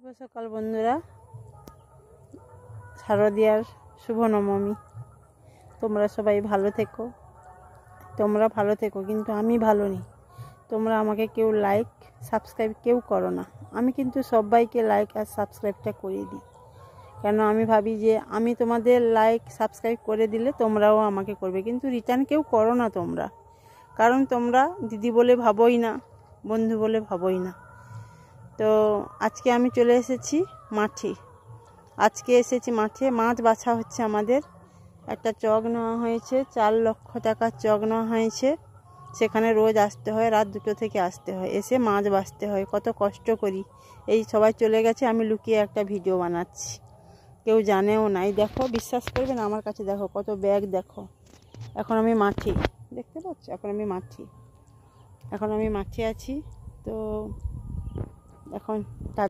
শুভ সকাল বন্ধুরা, শারদিয়ার শুভ নবমী। তোমরা সবাই ভালো থেকো, কিন্তু আমি ভালো নেই। তোমরা আমাকে কেউ লাইক সাবস্ক্রাইব কেউ করো না। আমি কিন্তু সবাইকে লাইক আর সাবস্ক্রাইবটা করিয়ে দিই, কেন আমি ভাবি যে আমি তোমাদের লাইক সাবস্ক্রাইব করে দিলে তোমরাও আমাকে করবে, কিন্তু রিটার্ন কেউ করো না তোমরা। কারণ তোমরা দিদি বলে ভাবোই না, বন্ধু বলে ভাবোই না। তো আজকে আমি চলে এসেছি মাঠে। মাঠে মাছ বাছা হচ্ছে। আমাদের একটা চক নেওয়া হয়েছে, 4 লক্ষ টাকার চক নেওয়া হয়েছে। সেখানে রোজ আসতে হয়, রাত 2টো থেকে আসতে হয়, এসে মাছ বাছতে হয়। কত কষ্ট করি। এই সবাই চলে গেছে, আমি লুকিয়ে একটা ভিডিও বানাচ্ছি, কেউ জানেও নাই। দেখো, বিশ্বাস করবে না, আমার কাছে দেখো কত ব্যাগ। দেখো, এখন আমি মাঠে, দেখতে পাচ্ছ, এখন আমি মাঠে আছি। তো এখন